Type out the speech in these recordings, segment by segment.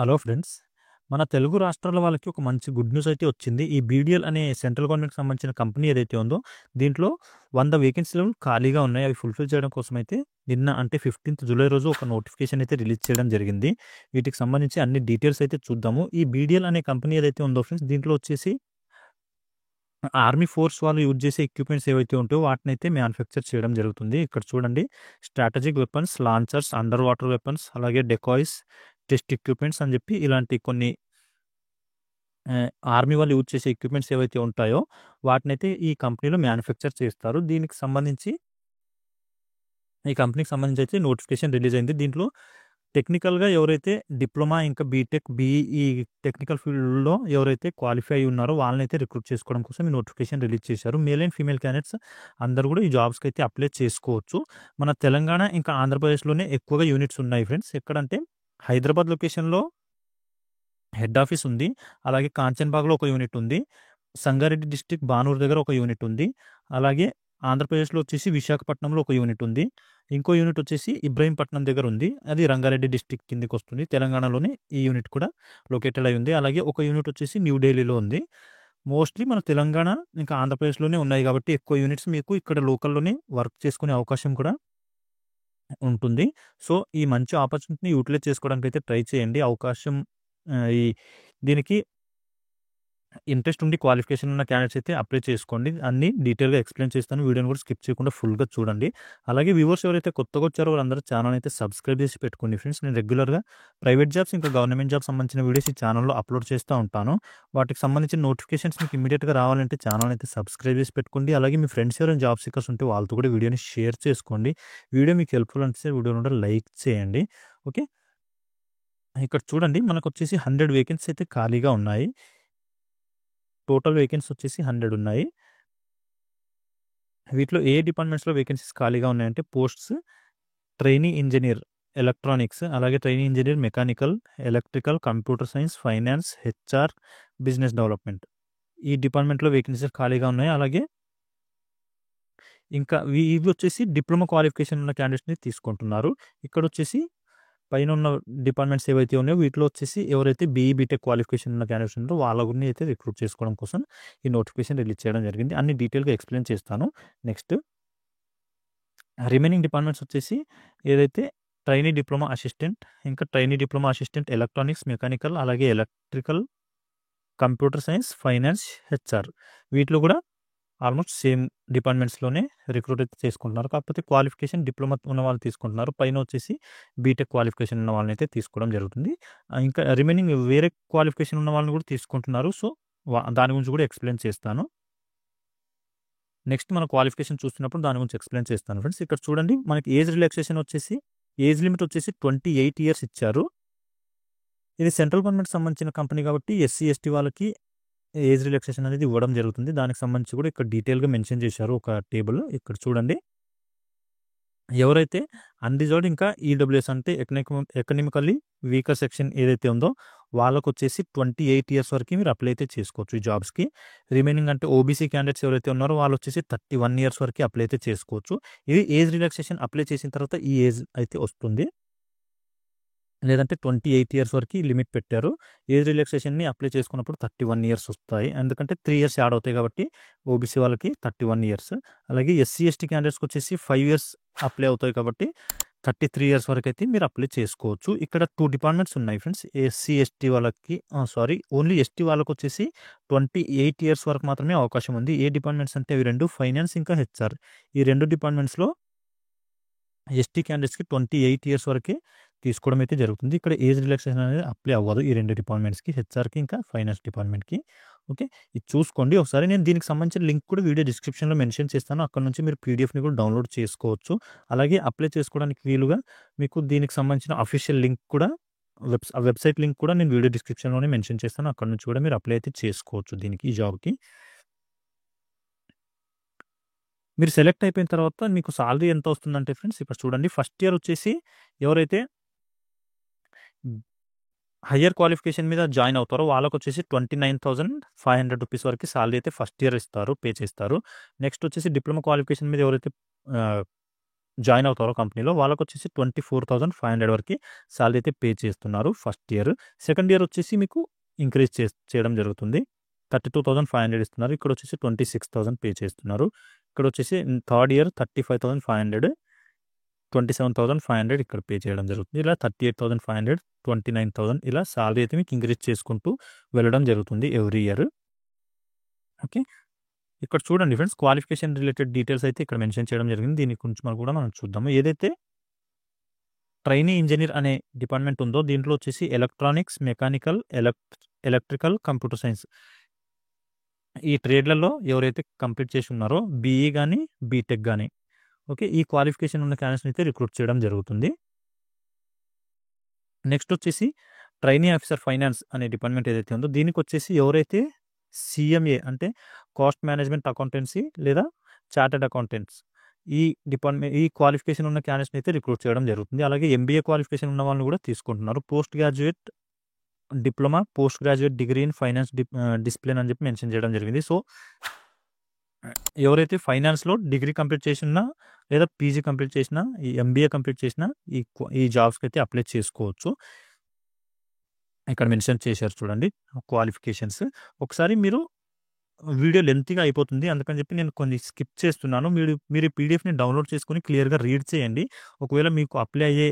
Hello friends. మన తెలుగు రాష్ట్రాల వాళ్ళకి ఒక మంచి గుడ్ న్యూస్ అయితే వచ్చింది. ఈ బీడీఎల్ అనే సెంట్రల్ గవర్నమెంట్‌కి సంబంధించిన కంపెనీ ఏదైతే ఉందో, దీంట్లో 100 వేకెన్సీలు ఖాళీగా ఉన్నాయి. అవి ఫుల్‌ఫిల్ చేయడం కోసం అయితే నిన్న అంటే 15థ్ జూలై రోజు ఒక నోటిఫికేషన్ అయితే రిలీజ్ చేయడం జరిగింది. వీటికి సంబంధించి అన్ని డీటెయిల్స్ అయితే చూద్దాము. ఈ బీడీఎల్ అనే కంపెనీ ఏదైతే ఉందో ఫ్రెండ్స్, దీంట్లో వచ్చేసి ఆర్మీ ఫోర్స్ వాళ్ళు యూజ్ చేసే ఎక్విప్‌మెంట్స్ ఏవైతే ఉంటాయో వాటినైతే మ్యానుఫ్యాక్చర్ చేయడం జరుగుతుంది. ఇక్కడ చూడండి, strategic weapons, launchers, under water weapons, అలాగే డెకాయ్స్, టెస్ట్ ఎక్విప్‌మెంట్స్ అని చెప్పి ఇలాంటి కొన్ని ఆర్మీ వాళ్ళు యూజ్ చేసే ఎక్విప్‌మెంట్స్ ఏవైతే ఉంటాయో వాటినైతే ఈ కంపెనీలో మ్యానుఫ్యాక్చర్ చేస్తారు. ఈ కంపెనీకి సంబంధించి అయితే నోటిఫికేషన్ రిలీజ్ అయింది. దీంట్లో టెక్నికల్‌గా ఎవరైతే డిప్లొమా ఇంకా బీటెక్, బీఈ ఈ టెక్నికల్ ఫీల్డ్‌లో ఎవరైతే క్వాలిఫై అయ్యి ఉన్నారో వాళ్ళనైతే రిక్రూట్ చేసుకోవడం కోసం ఈ నోటిఫికేషన్ రిలీజ్ చేశారు. మేల్ అండ్ ఫీమేల్ క్యాండిడేట్స్ అందరూ కూడా ఈ జాబ్స్‌కి అయితే అప్లై చేసుకోవచ్చు. మన తెలంగాణ ఇంకా ఆంధ్రప్రదేశ్‌లోనే ఎక్కువగా యూనిట్స్ ఉన్నాయి ఫ్రెండ్స్. ఎక్కడంటే హైదరాబాద్ లొకేషన్‌లో హెడ్ ఆఫీస్ ఉంది. అలాగే కాంచన్‌బాగ్‌లో ఒక యూనిట్ ఉంది. సంగారెడ్డి డిస్ట్రిక్ట్ బానూరు దగ్గర ఒక యూనిట్ ఉంది. అలాగే ఆంధ్రప్రదేశ్‌లో వచ్చేసి విశాఖపట్నంలో ఒక యూనిట్ ఉంది. ఇంకో యూనిట్ వచ్చేసి ఇబ్రహీంపట్నం దగ్గర ఉంది. అది రంగారెడ్డి డిస్ట్రిక్ట్ కిందకి వస్తుంది. తెలంగాణలోనే ఈ యూనిట్ కూడా లొకేటెడ్ అయి ఉంది. అలాగే ఒక యూనిట్ వచ్చేసి న్యూ ఢిల్లీలో ఉంది. మోస్ట్‌లీ మన తెలంగాణ ఇంకా ఆంధ్రప్రదేశ్‌లోనే ఉన్నాయి కాబట్టి ఎక్కువ యూనిట్స్ మీకు ఇక్కడ లోకల్‌లోనే వర్క్ చేసుకునే అవకాశం కూడా ఉంటుంది. సో, ఈ మంచి ఆపర్చునిటీని యూటిలైజ్ చేసుకోవడానికైతే ట్రై చేయండి. అవకాశం ఈ దీనికి ఇంట్రెస్ట్ ఉండి క్వాలిఫికేషన్ ఉన్న క్యాండిడేట్స్ అయితే అప్లై చేసుకోండి. అన్నీ డీటెయిల్‌గా ఎక్స్‌ప్లెయిన్ చేస్తాను. వీడియోని కూడా స్కిప్ చేయకుండా ఫుల్‌గా చూడండి. అలాగే వ్యూవర్స్ ఎవరైతే కొత్తగా వచ్చారో వాళ్ళందరూ ఛానెల్‌ని అయితే సబ్స్క్రైబ్ చేసి పెట్టుకోండి ఫ్రెండ్స్. నేను రెగ్యులర్‌గా ప్రైవేట్ జాబ్స్ ఇంకా గవర్నమెంట్ జాబ్స్ సంబంధించిన వీడియోస్ ఈ ఛానెల్‌లో అప్లోడ్ చేస్తూ ఉంటాను. వాటికి సంబంధించిన నోటిఫికేషన్స్ మీకు ఇమ్మీడియేట్‌గా రావాలంటే ఛానెల్‌ని అయితే సబ్స్క్రైబ్ చేసి పెట్టుకోండి. అలాగే మీ ఫ్రెండ్స్ ఎవరైనా జాబ్ సీకర్స్ ఉంటే వాళ్ళతో కూడా వీడియోని షేర్ చేసుకోండి. వీడియో మీకు హెల్ప్‌ఫుల్ అనిపిస్తే వీడియోని కూడా లైక్ చేయండి. ఓకే. ఇక్కడ చూడండి, మనకొచ్చేసి 100 వేకెన్సీస్ అయితే ఖాళీగా ఉన్నాయి. టోటల్ వేకెన్సీస్ వచ్చేసి 100 ఉన్నాయి. వీటిలో ఏ డిపార్ట్మెంట్స్‌లో వేకెన్సీస్ ఖాళీగా ఉన్నాయంటే పోస్ట్స్ ట్రైనీ ఇంజినీర్ ఎలక్ట్రానిక్స్, అలాగే trainee engineer mechanical, electrical, computer science, finance, HR, business development. ఈ డిపార్ట్మెంట్‌లో వేకెన్సీస్ ఖాళీగా ఉన్నాయి. అలాగే ఇంకా ఇవి వచ్చేసి డిప్లొమా క్వాలిఫికేషన్ ఉన్న క్యాండిడేట్స్‌ని తీసుకుంటున్నారు. ఇక్కడొచ్చేసి పైనున్న డిపార్ట్మెంట్స్ ఏవైతే ఉన్నాయో వీటిలో వచ్చేసి ఎవరైతే బీఈ, బీటెక్ క్వాలిఫికేషన్ ఉన్న క్యాండిడేట్స్ ఉన్నారో వాళ్ళని అయితే రిక్రూట్ చేసుకోవడం కోసం ఈ నోటిఫికేషన్ రిలీజ్ చేయడం జరిగింది. అన్ని డీటెయిల్‌గా ఎక్స్‌ప్లెయిన్ చేస్తాను. నెక్స్ట్ రిమైనింగ్ డిపార్ట్మెంట్స్ వచ్చేసి ఏదైతే ట్రైనీ డిప్లొమా అసిస్టెంట్, ఇంకా trainee diploma assistant electronics, mechanical, అలాగే electrical, computer science, finance, HR వీటిలో కూడా ఆల్మోస్ట్ సేమ్ డిపార్ట్మెంట్స్‌లోనే రిక్రూట్ అయితే చేసుకుంటున్నారు. కాకపోతే క్వాలిఫికేషన్ డిప్లొమా ఉన్న వాళ్ళు తీసుకుంటున్నారు. పైన వచ్చేసి బీటెక్ క్వాలిఫికేషన్ ఉన్న వాళ్ళనైతే తీసుకోవడం జరుగుతుంది. ఇంకా రిమైనింగ్ వేరే క్వాలిఫికేషన్ ఉన్న వాళ్ళని కూడా తీసుకుంటున్నారు. సో, దాని గురించి కూడా ఎక్స్‌ప్లెయిన్ చేస్తాను. నెక్స్ట్ మన క్వాలిఫికేషన్ చూస్తున్నప్పుడు దాని గురించి ఎక్స్‌ప్లెయిన్ చేస్తాను ఫ్రెండ్స్. ఇక్కడ చూడండి, మనకి ఏజ్ రిలాక్సేషన్ వచ్చేసి ఏజ్ లిమిట్ వచ్చేసి 28 ఇయర్స్ ఇచ్చారు. ఇది సెంట్రల్ గవర్నమెంట్‌కి సంబంధించిన కంపెనీ కాబట్టి ఎస్సీ, ఎస్టీ వాళ్ళకి ఏజ్ రిలాక్సేషన్ అనేది ఇవ్వడం జరుగుతుంది. దానికి సంబంధించి కూడా ఇక్కడ డీటెయిల్‌గా మెన్షన్ చేశారు ఒక టేబుల్. ఇక్కడ చూడండి, ఎవరైతే అన్‌రిజర్వ్డ్ ఇంకా ఈడబ్ల్యూఎస్ అంటే ఎకనామికల్లీ వీకర్ సెక్షన్ ఏదైతే ఉందో వాళ్ళకొచ్చేసి 28 ఇయర్స్ వరకు మీరు అప్లై అయితే చేసుకోవచ్చు ఈ జాబ్స్‌కి. రిమైనింగ్ అంటే ఓబీసీ క్యాండిడేట్స్ ఎవరైతే ఉన్నారో వాళ్ళొచ్చేసి 31 ఇయర్స్ వరకు అప్లై అయితే చేసుకోవచ్చు. ఇది ఏజ్ రిలాక్సేషన్ అప్లై చేసిన తర్వాత ఈ ఏజ్ అయితే వస్తుంది. లేదంటే 28 ఇయర్స్ వరకు లిమిట్ పెట్టారు. ఏజ్ రిలాక్సేషన్‌ని అప్లై చేసుకున్నప్పుడు 31 ఇయర్స్ వస్తాయి. ఎందుకంటే 3 ఇయర్స్ యాడ్ అవుతాయి కాబట్టి ఓబీసీ వాళ్ళకి 31 ఇయర్స్. అలాగే ఎస్సీ, ఎస్టీ క్యాండిడేట్స్‌కి వచ్చేసి 5 ఇయర్స్ అప్లై అవుతాయి కాబట్టి 33 ఇయర్స్ వరకైతే మీరు అప్లై చేసుకోవచ్చు. ఇక్కడ 2 డిపార్ట్మెంట్స్ ఉన్నాయి ఫ్రెండ్స్. ఎస్సీ, ఎస్టీ వాళ్ళకి ఓన్లీ ఎస్టీ వాళ్ళకొచ్చేసి 28 ఇయర్స్ వరకు మాత్రమే అవకాశం ఉంది. ఏ డిపార్ట్మెంట్స్ అంటే అవి 2 ఫైనాన్స్ ఇంకా హెచ్ఆర్. ఈ 2 డిపార్ట్మెంట్స్‌లో ఎస్టీ క్యాండిడేట్స్‌కి 28 ఇయర్స్ వరకే తీసుకోవడం అయితే జరుగుతుంది. ఇక్కడ ఏజ్ రిలాక్సేషన్ అనేది అప్లై అవ్వదు ఈ 2 డిపార్ట్మెంట్స్‌కి, హెచ్ఆర్‌కి ఇంకా ఫైనాన్స్ డిపార్ట్మెంట్‌కి. ఓకే. ఇది చూసుకోండి ఒకసారి. నేను దీనికి సంబంధించిన లింక్ కూడా వీడియో డిస్క్రిప్షన్‌లో మెన్షన్ చేస్తాను. అక్కడ నుంచి మీరు పీడీఎఫ్‌ని కూడా డౌన్లోడ్ చేసుకోవచ్చు. అలాగే అప్లై చేసుకోవడానికి వీలుగా మీకు దీనికి సంబంధించిన అఫీషియల్ లింక్ కూడా వెబ్‌సైట్ లింక్ కూడా నేను వీడియో డిస్క్రిప్షన్‌లోనే మెన్షన్ చేస్తాను. అక్కడ నుంచి కూడా మీరు అప్లై అయితే చేసుకోవచ్చు దీనికి, ఈ జాబ్‌కి. మీరు సెలెక్ట్ అయిపోయిన తర్వాత మీకు సాలరీ ఎంత వస్తుందంటే ఫ్రెండ్స్, ఇక్కడ చూడండి, ఫస్ట్ ఇయర్ వచ్చేసి ఎవరైతే హైయర్ క్వాలిఫికేషన్ మీద జాయిన్ అవుతారో వాళ్ళకొచ్చేసి 29,500 రూపీస్ వరకు సాలరీ అయితే ఫస్ట్ ఇయర్ ఇస్తారు, పే చేస్తారు. నెక్స్ట్ వచ్చేసి డిప్లొమా క్వాలిఫికేషన్ మీద ఎవరైతే జాయిన్ అవుతారో కంపెనీలో వాళ్ళకొచ్చేసి 24,500 వరకు సాలరీ అయితే పే చేస్తున్నారు ఫస్ట్ ఇయర్. సెకండ్ ఇయర్ వచ్చేసి మీకు ఇంక్రీజ్ చేయడం జరుగుతుంది. 32,500 ఇస్తున్నారు. ఇక్కడ వచ్చేసి 26,000 పే చేస్తున్నారు. ఇక్కడ వచ్చేసి థర్డ్ ఇయర్ 35,500, 27,500 ఇక్కడ పే చేయడం జరుగుతుంది. ఇలా 38,500, 29,000 ఇలా సాలరీ అయితే మీకు ఇంక్రీజ్ చేసుకుంటూ వెళ్ళడం జరుగుతుంది ఎవ్రీ ఇయర్. ఓకే. ఇక్కడ చూడండి ఫ్రెండ్స్, క్వాలిఫికేషన్ రిలేటెడ్ డీటెయిల్స్ అయితే ఇక్కడ మెన్షన్ చేయడం జరిగింది. దీని గురించి కూడా మనం చూద్దాము. ఏదైతే ట్రైనీ ఇంజనీర్ అనే డిపార్ట్మెంట్ ఉందో దీంట్లో వచ్చేసి electronics, mechanical, electrical, computer science ఈ ట్రేడ్లలో ఎవరైతే కంప్లీట్ చేసి ఉన్నారో బీఈ కానీ బీటెక్ కానీ ఓకే ఈ క్వాలిఫికేషన్ ఉన్న క్యాండిడేట్స్ని అయితే రిక్రూట్ చేయడం జరుగుతుంది. నెక్స్ట్ వచ్చేసి ట్రైనీ ఆఫీసర్ ఫైనాన్స్ అనే డిపార్ట్మెంట్ ఏదైతే ఉందో దీనికి వచ్చేసి ఎవరైతే సిఎంఏ అంటే కాస్ట్ మేనేజ్మెంట్ అకౌంటెన్సీ లేదా చార్టెడ్ అకౌంటెంట్స్ ఈ క్వాలిఫికేషన్ ఉన్న క్యాండిడేట్స్ని అయితే రిక్రూట్ చేయడం జరుగుతుంది. అలాగే ఎంబీఏ క్వాలిఫికేషన్ ఉన్న వాళ్ళని కూడా తీసుకుంటున్నారు. Post graduate diploma, post graduate degree in finance discipline అని చెప్పి మెన్షన్ చేయడం జరిగింది. సో ఎవరైతే ఫైనాన్స్లో డిగ్రీ కంప్లీట్ చేసినా లేదా పీజీ కంప్లీట్ చేసినా ఈ ఎంబీఏ కంప్లీట్ చేసినా ఈ జాబ్స్కి అయితే అప్లై చేసుకోవచ్చు. ఇక్కడ మెన్షన్ చేశారు చూడండి క్వాలిఫికేషన్స్. ఒకసారి మీరు వీడియో లెంతీగా అయిపోతుంది అందుకని చెప్పి నేను కొన్ని స్కిప్ చేస్తున్నాను. మీరు ఈ పీడిఎఫ్ని డౌన్లోడ్ చేసుకుని క్లియర్గా రీడ్ చేయండి. ఒకవేళ మీకు అప్లై అయ్యే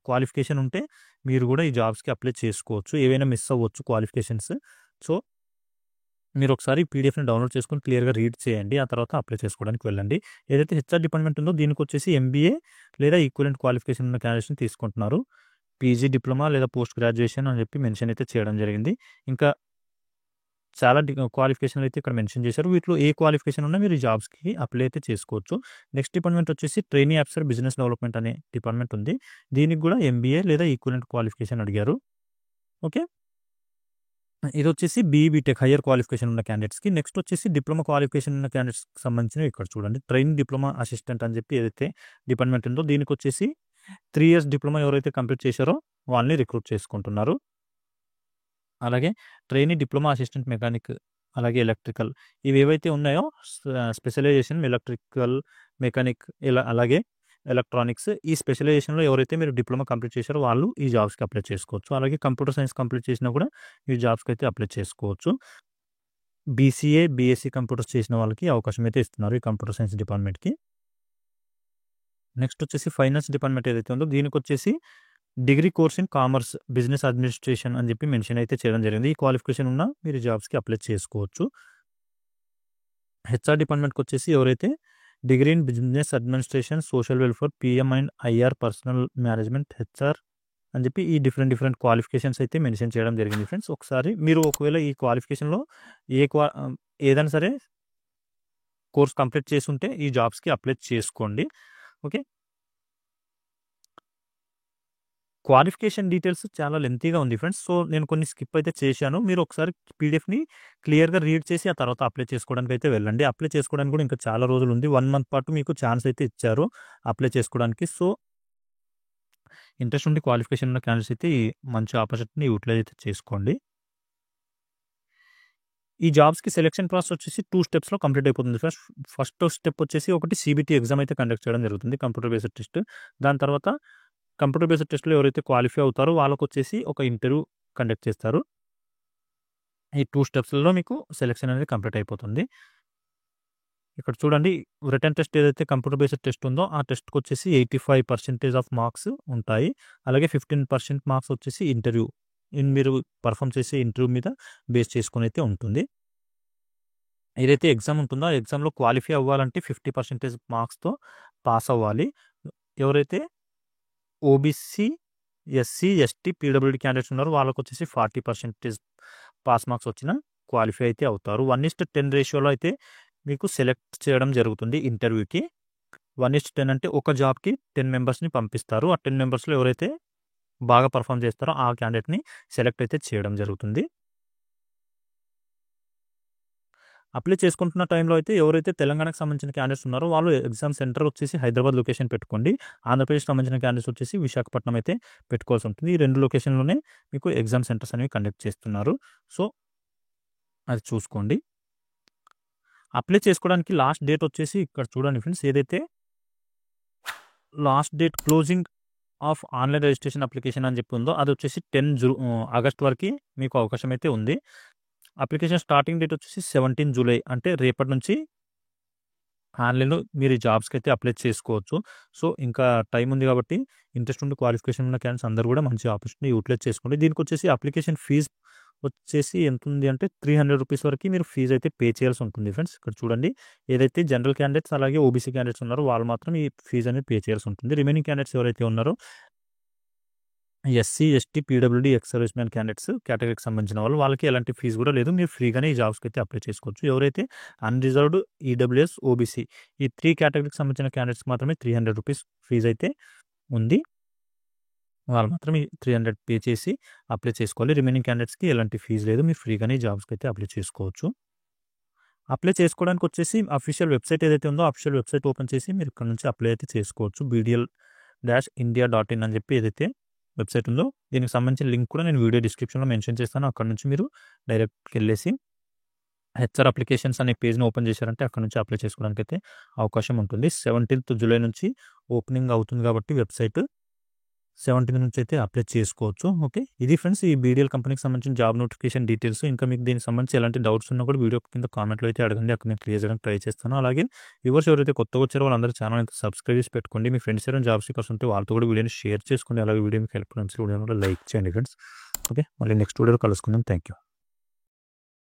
క్వాలిఫికేషన్ ఉంటే మీరు కూడా ఈ జాబ్స్కి అప్లై చేసుకోవచ్చు. ఏవైనా మిస్ అవ్వచ్చు క్వాలిఫికేషన్స్. సో మీరు ఒకసారి పీడిఎఫ్ని డౌన్లోడ్ చేసుకుని క్లియర్గా రీడ్ చేయండి. ఆ తర్వాత అప్లై చేసుకోవడానికి వెళ్ళండి. ఏదైతే హెచ్ఆర్ డిపార్ట్మెంట్ ఉందో దీనికి వచ్చేసి ఎంబీఏ లేదా ఈక్వలెంట్ క్వాలిఫికేషన్ ఉన్న క్యాండిడేట్స్ని తీసుకుంటున్నారు. పీజీ, డిప్లొమా లేదా పోస్ట్ గ్రాడ్యుయేషన్ అని చెప్పి మెన్షన్ అయితే చేయడం జరిగింది. ఇంకా చాలా క్వాలిఫికేషన్ అయితే ఇక్కడ మెన్షన్ చేశారు. వీటిలో ఏ క్వాలిఫికేషన్ ఉన్నా మీరు ఈ జాబ్స్కి అప్లై అయితే చేసుకోవచ్చు. నెక్స్ట్ డిపార్ట్మెంట్ వచ్చేసి ట్రైనీ ఆఫీసర్ బిజినెస్ డెవలప్మెంట్ అనే డిపార్ట్మెంట్ ఉంది. దీనికి కూడా ఎంబీఏ లేదా ఈక్వలెంట్ క్వాలిఫికేషన్ అడిగారు. ఓకే, ఇది వచ్చేసి బీటెక్ హయ్యర్ క్వాలిఫికేషన్ ఉన్న క్యాండిడేట్స్కి. నెక్స్ట్ వచ్చేసి డిప్లొమా క్వాలిఫికేషన్ ఉన్న క్యాండిడేట్స్కి సంబంధించినవి ఇక్కడ చూడండి. ట్రైన్ డిప్లొమా అసిస్టెంట్ అని చెప్పి ఏదైతే డిపార్ట్మెంట్ ఉందో దీనికి వచ్చేసి 3 years డిప్లొమా ఎవరైతే కంప్లీట్ చేశారో వాళ్ళని రిక్రూట్ చేసుకుంటున్నారు. అలాగే ట్రైనీ డిప్లొమా అసిస్టెంట్ మెకానిక్ అలాగే ఎలక్ట్రికల్ ఇవి ఏవైతే ఉన్నాయో స్పెషలైజేషన్ ఎలక్ట్రికల్, మెకానిక్ అలాగే ఎలక్ట్రానిక్స్ ఈ స్పెషలైజేషన్లో ఎవరైతే మీరు డిప్లొమా కంప్లీట్ చేశారో వాళ్ళు ఈ జాబ్స్కి అప్లై చేసుకోవచ్చు. అలాగే కంప్యూటర్ సైన్స్ కంప్లీట్ చేసినా కూడా ఈ జాబ్స్కి అయితే అప్లై చేసుకోవచ్చు. బీసీఏ, బీఎస్సీ కంప్యూటర్స్ చేసిన వాళ్ళకి అవకాశం అయితే ఇస్తున్నారు ఈ కంప్యూటర్ సైన్స్ డిపార్ట్మెంట్కి. నెక్స్ట్ వచ్చేసి ఫైనాన్స్ డిపార్ట్మెంట్ ఏదైతే ఉందో దీనికి వచ్చేసి degree course in commerce, business administration అని చెప్పి మెన్షన్ అయితే చేయడం జరిగింది. ఈ క్వాలిఫికేషన్ ఉన్న మీరు జాబ్స్కి అప్లై చేసుకోవచ్చు. హెచ్ఆర్ డిపార్ట్మెంట్కి వచ్చేసి ఎవరైతే degree in business administration, social welfare, PM and IR, personal management, HR అని చెప్పి ఈ డిఫరెంట్ క్వాలిఫికేషన్స్ అయితే మెన్షన్ చేయడం జరిగింది ఫ్రెండ్స్. ఒకసారి మీరు ఒకవేళ ఈ క్వాలిఫికేషన్లో ఏదైనా సరే కోర్స్ కంప్లీట్ చేసి ఉంటే ఈ జాబ్స్కి అప్లై చేసుకోండి. ఓకే, క్వాలిఫికేషన్ డీటెయిల్స్ చాలా లెంతీగా ఉంది ఫ్రెండ్స్. సో నేను కొన్ని స్కిప్ అయితే చేశాను. మీరు ఒకసారి పీడిఎఫ్ని క్లియర్గా రీడ్ చేసి ఆ తర్వాత అప్లై చేసుకోవడానికి అయితే వెళ్ళండి. అప్లై చేసుకోవడానికి కూడా ఇంకా చాలా రోజులు ఉంది. 1 month పాటు మీకు ఛాన్స్ అయితే ఇచ్చారు అప్లై చేసుకోవడానికి. సో ఇంట్రెస్ట్ ఉండి క్వాలిఫికేషన్ ఉన్న క్యాండిడేట్స్ అయితే ఈ మంచి ఆపర్చునిటీని యూటిలైజ్ అయితే చేసుకోండి. ఈ జాబ్స్కి సెలెక్షన్ ప్రాసెస్ వచ్చేసి 2 steps కంప్లీట్ అయిపోతుంది. ఫస్ట్ స్టెప్ వచ్చేసి ఒకటి CBT ఎగ్జామ్ అయితే కండక్ట్ చేయడం జరుగుతుంది, కంప్యూటర్ బేస్డ్ టెస్ట్. దాని తర్వాత కంప్యూటర్ బేస్డ్ టెస్ట్లో ఎవరైతే క్వాలిఫై అవుతారో వాళ్ళకు వచ్చేసి ఒక ఇంటర్వ్యూ కండక్ట్ చేస్తారు. ఈ 2 steps మీకు సెలెక్షన్ అనేది కంప్లీట్ అయిపోతుంది. ఇక్కడ చూడండి రిటర్న్ టెస్ట్ ఏదైతే కంప్యూటర్ బేస్డ్ టెస్ట్ ఉందో ఆ టెస్ట్కి వచ్చేసి 85% ఆఫ్ మార్క్స్ ఉంటాయి. అలాగే 15% మార్క్స్ వచ్చేసి ఇంటర్వ్యూ మీరు పర్ఫామ్ చేసే ఇంటర్వ్యూ మీద బేస్ చేసుకుని అయితే ఉంటుంది. ఏదైతే ఎగ్జామ్ ఉంటుందో ఆ ఎగ్జామ్లో క్వాలిఫై అవ్వాలంటే 50% మార్క్స్తో పాస్ అవ్వాలి. ఎవరైతే OBC, SC, ST, PWD candidates ఉన్నారో వాళ్ళకు వచ్చేసి 40% పాస్ మార్క్స్ వచ్చిన క్వాలిఫై అయితే అవుతారు. 1:10 రేషియోలో అయితే మీకు సెలెక్ట్ చేయడం జరుగుతుంది ఇంటర్వ్యూకి. 1:10 అంటే ఒక జాబ్కి 10 మెంబర్స్ని పంపిస్తారు. ఆ 10 మెంబర్స్లో ఎవరైతే బాగా పర్ఫామ్ చేస్తారో ఆ క్యాండిడేట్ని సెలెక్ట్ అయితే చేయడం జరుగుతుంది. అప్లై చేసుకుంటున్న టైంలో అయితే ఎవరైతే తెలంగాణకు సంబంధించిన క్యాండిడేట్స్ ఉన్నారో వాళ్ళు ఎగ్జామ్ సెంటర్ వచ్చేసి హైదరాబాద్ లొకేషన్ పెట్టుకోండి. ఆంధ్రప్రదేశ్ సంబంధించిన క్యాండిడేట్స్ వచ్చేసి విశాఖపట్నం అయితే పెట్టుకోవాల్సి ఉంటుంది. ఈ 2 లొకేషన్లోనే మీకు ఎగ్జామ్ సెంటర్స్ అనేవి కండక్ట్ చేస్తున్నారు. సో అది చూసుకోండి. అప్లై చేసుకోవడానికి లాస్ట్ డేట్ వచ్చేసి ఇక్కడ చూడండి ఫ్రెండ్స్, ఏదైతే last date closing of online registration application అని చెప్పి ఉందో అది వచ్చేసి 10 ఆగస్ట్ వరకు మీకు అవకాశం అయితే ఉంది. అప్లికేషన్ స్టార్టింగ్ డేట్ వచ్చేసి 17 జూలై అంటే రేపటి నుంచి ఆన్లైన్లో మీరు ఈ జాబ్స్కి అయితే అప్లై చేసుకోవచ్చు. సో ఇంకా టైం ఉంది కాబట్టి ఇంట్రెస్ట్ ఉండి క్వాలిఫికేషన్ ఉన్న క్యాండిడేట్స్ అందరూ కూడా మంచి ఆపర్చునిటీ యూటిలైజ్ చేసుకోండి. దీనికి వచ్చేసి అప్లికేషన్ ఫీజ్ వచ్చేసి ఎంత ఉంది అంటే 300 రూపీస్ వరకు మీరు ఫీజు అయితే పే చేయాల్సి ఉంటుంది ఫ్రెండ్స్. ఇక్కడ చూడండి, ఏదైతే జనరల్ క్యాండిడేట్స్ అలాగే ఓబీసీ క్యాండిడేట్స్ ఉన్నారో వాళ్ళు మాత్రం ఈ ఫీజు అనేది పే చేయాల్సి ఉంటుంది. రిమైనింగ్ క్యాండిడేట్స్ ఎవరైతే ఉన్నారో SC, ST, PWD, ex service man candidates కేటగిరీకి సంబంధించిన వాళ్ళకి ఎలాంటి ఫీజు కూడా లేదు. మీరు ఫ్రీగానే ఈ జాబ్స్కి అయితే అప్లై చేసుకోవచ్చు. ఎవరైతే అన్రిజర్వ్డ్, ఈడబ్ల్యూఎస్, ఓబీసీ ఈ 3 కేటగిరీకి సంబంధించిన క్యాండిడేట్స్ మాత్రమే 300 రూపీస్ ఫీజు అయితే ఉంది. వాళ్ళు మాత్రం ఈ 300 పే చేసి అప్లై చేసుకోవాలి. రిమైనింగ్ క్యాండిడేట్స్కి ఎలాంటి ఫీజు లేదు. మీరు ఫ్రీగానే ఈ జాబ్స్కి అయితే అప్లై చేసుకోవచ్చు. అప్లై చేసుకోవడానికి వచ్చేసి అఫీషియల్ వెబ్సైట్ ఏదైతే ఉందో అఫీషియల్ వెబ్సైట్ ఓపెన్ చేసి మీరు ఇక్కడ నుంచి అప్లై అయితే చేసుకోవచ్చు. bdl-india.in అని చెప్పి ఏదైతే వెబ్సైట్ ఉందో దీనికి సంబంధించిన లింక్ కూడా నేను వీడియో డిస్క్రిప్షన్లో మెన్షన్ చేస్తాను. అక్కడ నుంచి మీరు డైరెక్ట్కి వెళ్ళేసి హెచ్ఆర్ అప్లికేషన్స్ అనే పేజ్ని ఓపెన్ చేశారంటే అక్కడ నుంచి అప్లై చేసుకోవడానికి అయితే అవకాశం ఉంటుంది. 17th జూలై నుంచి ఓపెనింగ్ అవుతుంది కాబట్టి వెబ్సైట్ 17th నుంచి అయితే అప్లై చేసుకోవచ్చు. ఓకే, ఇది ఫ్రెండ్స్ ఈ బీడీఎల్ కంపెనీకి సంబంధించిన జాబ్ నోటిఫికేషన్ డీటెయిల్స్. ఇంకా మీకు దీనికి సంబంధించి ఎలాంటి డౌట్స్ ఉన్నా కూడా వీడియో కింద కామెంట్లో అయితే అడగండి, అక్కడ నేను క్లియర్ చేయడానికి ట్రై చేస్తాను. అలాగే వ్యూవర్స్ ఎవరైతే కొత్తగా వచ్చారో వాళ్ళందరూ ఛానల్ అయితే సబ్స్క్రైబ్ చేసి పెట్టుకోండి. మీ ఫ్రెండ్స్ ఎవరైనా జాబ్ సీకర్స్ ఉంటే వాళ్ళతో కూడా వీడియోని షేర్ చేసుకోండి. అలాగే వీడియో మీకు హెల్ప్ వీడియో లైక్ చేయండి ఫ్రెండ్స్. ఓకే, మళ్ళీ నెక్స్ట్ వీడియోలో కలుసుకుందాం. Thank you.